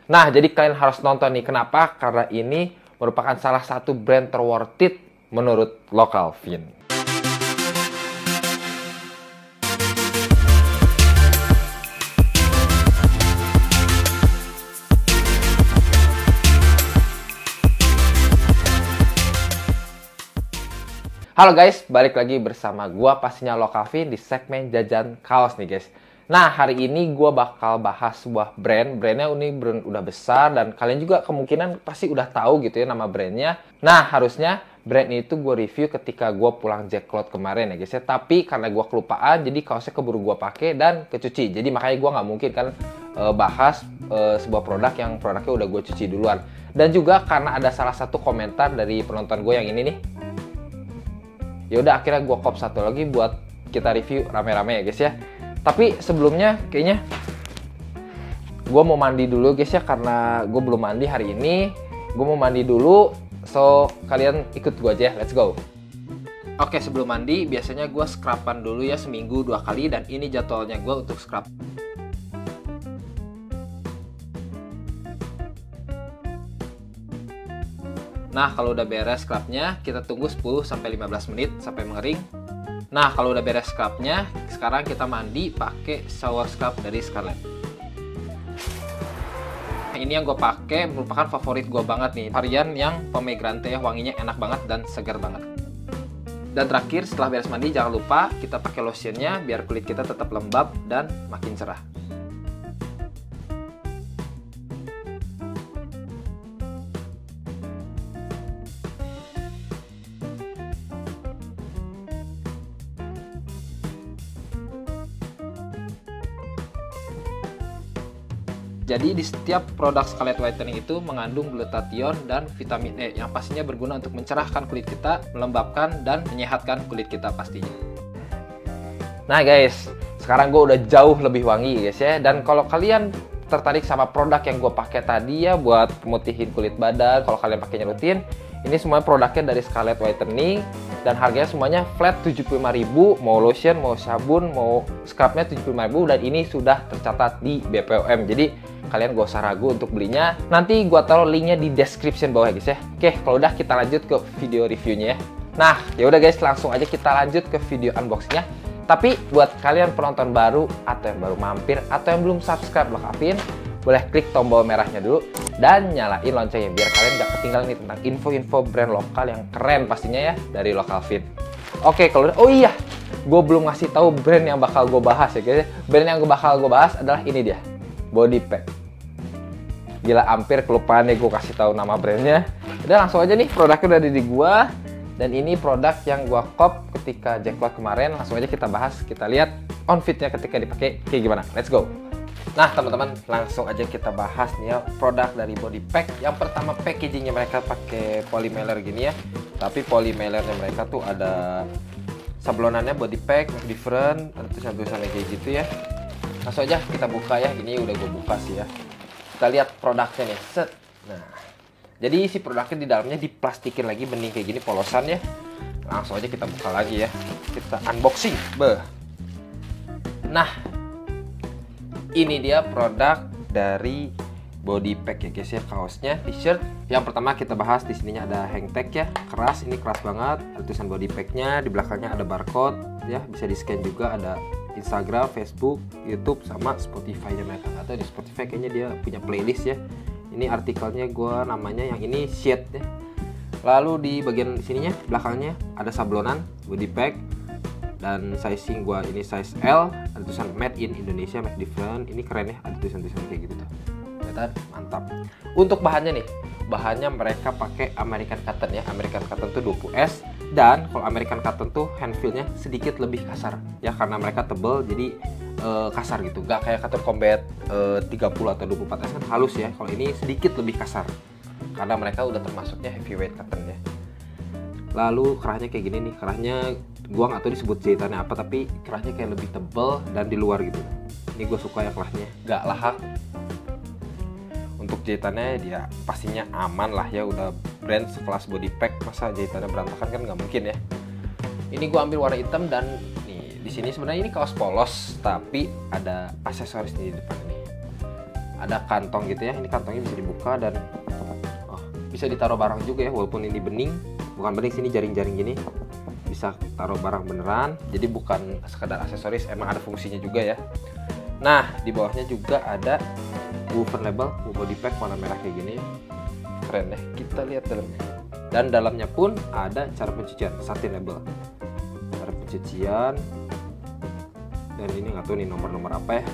Nah, jadi kalian harus nonton nih. Kenapa? Karena ini merupakan salah satu brand terworth it menurut Localfin. Halo guys, balik lagi bersama gua pastinya Localfin di segmen jajan kaos nih guys. Nah, hari ini gua bakal bahas sebuah brandnya ini brand udah besar dan kalian juga kemungkinan pasti udah tahu gitu ya nama brandnya. Nah, harusnya brand itu gue review ketika gua pulang jackpot kemarin ya guys ya. Tapi karena gua kelupaan, jadi kaosnya keburu gua pakai dan kecuci. Jadi makanya gua nggak mungkin kan bahas sebuah produk yang produknya udah gue cuci duluan. Dan juga karena ada salah satu komentar dari penonton gue yang ini nih. Ya udah akhirnya gue kop satu lagi buat kita review rame-rame ya guys ya. Tapi sebelumnya kayaknya gue mau mandi dulu guys ya, karena gue belum mandi hari ini. Gue mau mandi dulu, so kalian ikut gue aja, let's go. Oke, sebelum mandi biasanya gue scruban dulu ya seminggu 2 kali, dan ini jadwalnya gue untuk scrub. Nah, kalau udah beres scrubnya, kita tunggu 10-15 menit sampai mengering. Nah, kalau udah beres scrubnya, sekarang kita mandi pakai shower scrub dari Scarlett. Ini yang gue pakai merupakan favorit gue banget nih, varian yang pomegranate ya, wanginya enak banget dan segar banget. Dan terakhir, setelah beres mandi, jangan lupa kita pakai lotionnya biar kulit kita tetap lembab dan makin cerah. Jadi di setiap produk Scarlett Whitening itu mengandung glutathione dan vitamin E yang pastinya berguna untuk mencerahkan kulit kita, melembabkan dan menyehatkan kulit kita pastinya. Nah guys, sekarang gue udah jauh lebih wangi guys ya. Dan kalau kalian tertarik sama produk yang gue pakai tadi ya buat pemutihin kulit badan, kalau kalian pakainya rutin, ini semua produknya dari Scarlett Whitening dan harganya semuanya flat 75.000, mau lotion, mau sabun, mau scrubnya 75.000, dan ini sudah tercatat di BPOM. Jadi kalian gak usah ragu untuk belinya. Nanti gua taruh linknya di description bawah ya guys ya. Oke, kalau udah kita lanjut ke video reviewnya ya. Nah, ya udah guys, langsung aja kita lanjut ke video unboxingnya. Tapi buat kalian penonton baru atau yang baru mampir atau yang belum subscribe Localfin, boleh klik tombol merahnya dulu dan nyalain loncengnya biar kalian gak ketinggalan nih tentang info-info brand lokal yang keren pastinya ya dari Localfin. Oke, kalau oh iya, gue belum ngasih tahu brand yang bakal gue bahas ya guys. Brand yang bakal gue bahas adalah ini dia, Body Pack. Gila, hampir kelupaan nih gue kasih tahu nama brandnya. Udah langsung aja nih, produknya udah ada di gue. Dan ini produk yang gue cop ketika jackpot kemarin. Langsung aja kita bahas, kita lihat outfitnya ketika dipakai kayak gimana. Let's go. Nah teman-teman, langsung aja kita bahas nih ya produk dari Body Pack. Yang pertama, packagingnya mereka pakai polymailer gini ya. Tapi polymailernya mereka tuh ada sablonannya Body Pack, make different, ada tulisan-tulisannya kayak gitu ya. Langsung aja kita buka ya. Ini udah gue buka sih ya. Kita lihat produknya nih, set. Nah, jadi isi produknya di dalamnya diplastikin lagi bening kayak gini, polosan ya. Langsung aja kita buka lagi ya. Kita unboxing. Beh. Nah, ini dia produk dari Body Pack ya guys ya, kaosnya, t-shirt. Yang pertama kita bahas di sininya ada hang tag ya, keras, ini keras banget. Ada tulisan Body Pack-nya, di belakangnya ada barcode ya, bisa di-scan juga, ada Instagram, Facebook, YouTube, sama Spotify-nya mereka. Atau di Spotify kayaknya dia punya playlist ya. Ini artikelnya gue namanya yang ini sheet ya. Lalu di bagian sininya, belakangnya ada sablonan Body Pack. Dan sizing gue ini size L, ada tulisan made in Indonesia, make different. Ini keren ya, ada tulisan-tulisan kayak gitu tuh. Kelihatan mantap. Untuk bahannya nih, bahannya mereka pakai American Cotton ya. American Cotton tuh 20S, dan kalau American Cotton tuh hand feel-nya sedikit lebih kasar ya, karena mereka tebel jadi kasar gitu. Gak kayak Cotton Combat 30 atau 24S kan halus ya. Kalau ini sedikit lebih kasar karena mereka udah termasuknya heavyweight cotton ya. Lalu kerahnya kayak gini nih, kerahnya gua nggak tahu disebut jahitannya apa, tapi kerahnya kayak lebih tebel dan di luar gitu. Ini gue suka ya kerahnya, nggak lahak. Untuk jahitannya dia pastinya aman lah ya, udah brand sekelas Body Pack, masa jahitannya berantakan kan nggak mungkin ya. Ini gue ambil warna hitam, dan nih di sini sebenarnya ini kaos polos tapi ada aksesoris di depan nih. ada kantong gitu ya. Ini kantongnya bisa dibuka dan bisa ditaruh barang juga ya, walaupun ini bening, bukan bening sini jaring-jaring gini, bisa taruh barang beneran. Jadi bukan sekedar aksesoris, emang ada fungsinya juga ya. Nah, di bawahnya juga ada woven label, body pack warna merah kayak gini. Keren deh, kita lihat dalamnya. Dan dalamnya pun ada cara pencucian, satin label. Cara pencucian. Dan ini nggak tahu nih nomor-nomor apa ya.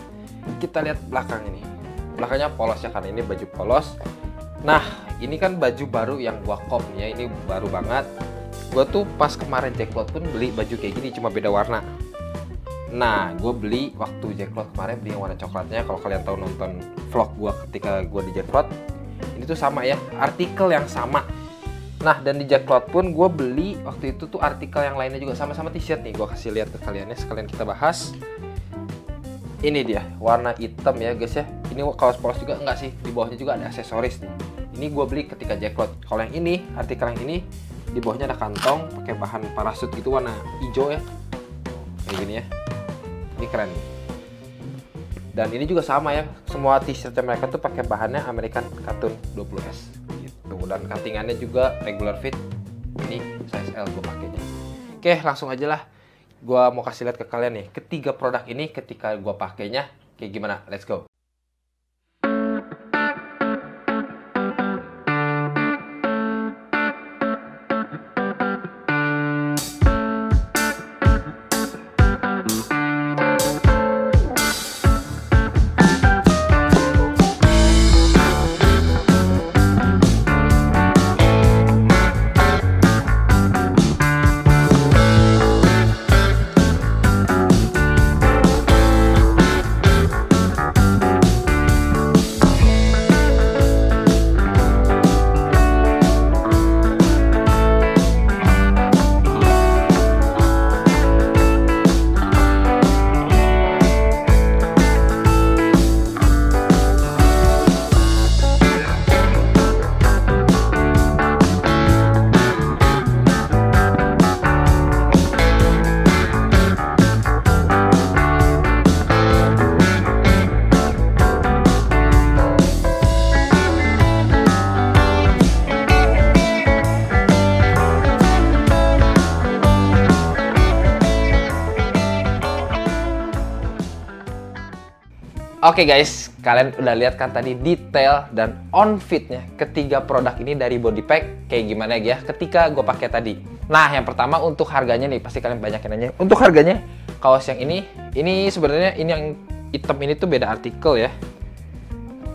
Kita lihat belakang ini. Belakangnya polos ya, karena ini baju polos. Nah, ini kan baju baru yang gua kop ya, ini baru banget. Gua tuh pas kemarin Jacklot pun beli baju kayak gini, cuma beda warna. Nah, gue beli waktu Jacklot kemarin, beli yang warna coklatnya. Kalau kalian tahu nonton vlog gua ketika gua di Jacklot, ini tuh sama ya, artikel yang sama. Nah, dan di Jacklot pun gue beli waktu itu tuh artikel yang lainnya juga, sama-sama t-shirt nih. Gue kasih lihat ke kalian ya, sekalian kita bahas. Ini dia, warna hitam ya guys ya. Ini kaos polos juga, enggak sih, di bawahnya juga ada aksesoris nih. Ini gue beli ketika Jacklot. Kalau yang ini, artikel yang ini, di bawahnya ada kantong pakai bahan parasut gitu, warna hijau ya, kayak gini ya. Ini keren. Dan ini juga sama ya, semua t-shirt mereka tuh pakai bahannya American Cotton 20S gitu. Dan cuttingannya juga regular fit. Ini size L gue pakainya. Oke, langsung aja lah. Gua mau kasih lihat ke kalian nih, ketiga produk ini ketika gua pakainya kayak gimana. Let's go. Oke guys, kalian udah lihat kan tadi detail dan on fitnya ketiga produk ini dari body pack kayak gimana ya ketika gue pakai tadi. Nah, yang pertama untuk harganya nih, pasti kalian banyak yang nanya. Untuk harganya, kaos yang ini sebenarnya ini yang hitam ini tuh beda artikel ya.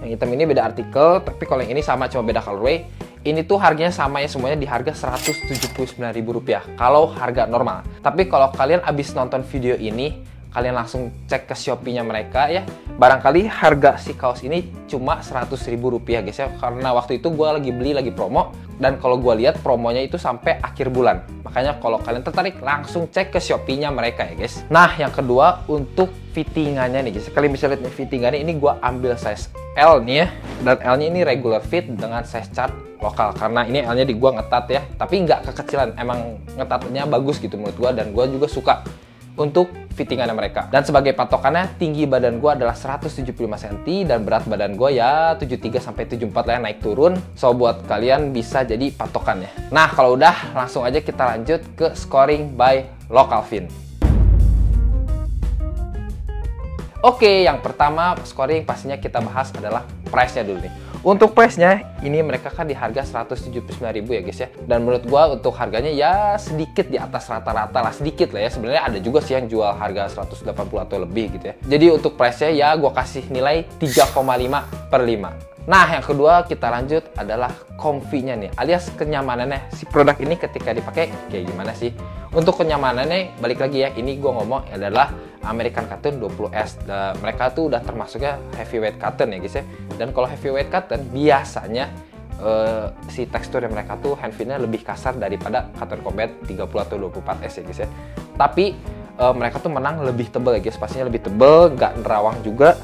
Yang hitam ini beda artikel, tapi kalau yang ini sama, cuma beda colorway. Ini tuh harganya sama ya, semuanya di harga Rp179.000 kalau harga normal. Tapi kalau kalian abis nonton video ini, kalian langsung cek ke Shopee-nya mereka ya. Barangkali harga si kaos ini cuma Rp100.000 guys ya. Karena waktu itu gue lagi beli, lagi promo. Dan kalau gue lihat promonya itu sampai akhir bulan. Makanya kalau kalian tertarik, langsung cek ke Shopee-nya mereka ya guys. Nah, yang kedua untuk fittingannya nih guys. Kalian bisa lihat nih fittingannya, ini gue ambil size L nih ya. Dan L-nya ini regular fit dengan size chart lokal. Karena ini L-nya di gue ngetat ya. Tapi nggak kekecilan, emang ngetatnya bagus gitu menurut gue. Dan gue juga suka untuk fittingannya mereka. Dan sebagai patokannya, tinggi badan gue adalah 175 cm dan berat badan gue ya 73-74 lah ya, naik turun. So buat kalian bisa jadi patokannya. Nah, kalau udah, langsung aja kita lanjut ke scoring by Localfin. Oke, yang pertama scoring pastinya kita bahas adalah price-nya dulu nih. Untuk price-nya, ini mereka kan di harga Rp179.000 ya guys ya. Dan menurut gua untuk harganya ya sedikit di atas rata-rata lah, sedikit lah ya. Sebenarnya ada juga sih yang jual harga 180 atau lebih gitu ya. Jadi untuk price-nya ya gua kasih nilai 3,5/5. Nah, yang kedua kita lanjut adalah comfy-nya nih, alias kenyamanannya. Si produk ini ketika dipakai kayak gimana sih? Untuk kenyamanannya, balik lagi ya, ini gua ngomong adalah American Cotton 20S. Mereka tuh udah termasuknya heavyweight cotton ya guys ya. Dan kalau heavyweight cotton biasanya si tekstur yang mereka tuh hand fitnya lebih kasar daripada Cotton Combat 30 atau 24S ya guys ya. Tapi mereka tuh menang lebih tebal ya guys, pastinya lebih tebal, nggak nerawang juga.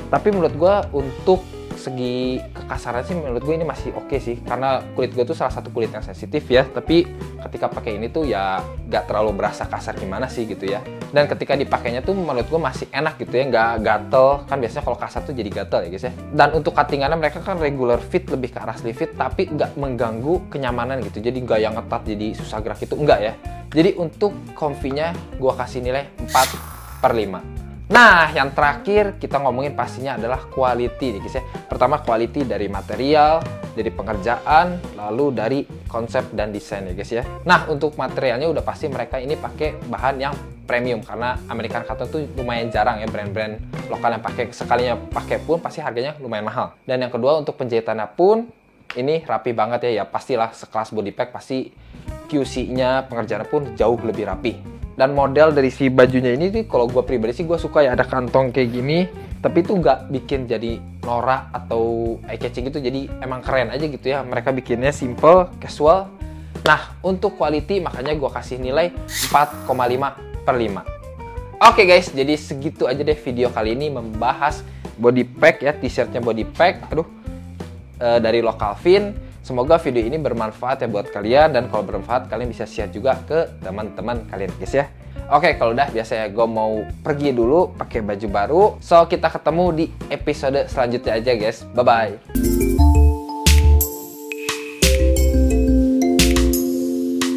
Tapi menurut gua untuk segi kekasaran sih menurut gue ini masih oke sih, karena kulit gue tuh salah satu kulit yang sensitif ya, tapi ketika pakai ini tuh ya nggak terlalu berasa kasar gimana sih gitu ya. Dan ketika dipakainya tuh menurut gue masih enak gitu ya, nggak gatel, kan biasanya kalau kasar tuh jadi gatel ya guys ya. Dan untuk cuttingannya mereka kan regular fit, lebih ke arah sleeve fit, tapi nggak mengganggu kenyamanan gitu, jadi nggak yang ngetat jadi susah gerak itu, enggak ya. Jadi untuk comfy-nya gue kasih nilai 4/5. Nah, yang terakhir kita ngomongin pastinya adalah quality nih guys ya. Pertama quality dari material, dari pengerjaan, lalu dari konsep dan desain ya guys ya. Nah, untuk materialnya udah pasti mereka ini pakai bahan yang premium, karena American Cotton tuh lumayan jarang ya brand-brand lokal yang pakai. Sekalinya pakai pun pasti harganya lumayan mahal. Dan yang kedua untuk penjahitannya pun ini rapi banget ya. Ya pastilah sekelas body pack pasti QC-nya, pengerjaannya pun jauh lebih rapi. Dan model dari si bajunya ini tuh kalau gue pribadi sih gue suka ya, ada kantong kayak gini, tapi itu nggak bikin jadi norak atau eye-catching gitu, jadi emang keren aja gitu ya. Mereka bikinnya simple, casual. Nah, untuk quality makanya gue kasih nilai 4,5/5. Oke guys, jadi segitu aja deh video kali ini membahas body pack ya, t-shirtnya body pack, dari Localvin. Semoga video ini bermanfaat ya buat kalian, dan kalau bermanfaat kalian bisa share juga ke teman-teman kalian guys ya. Oke, kalau udah biasa ya, gue mau pergi dulu pakai baju baru. So, kita ketemu di episode selanjutnya aja guys. Bye-bye.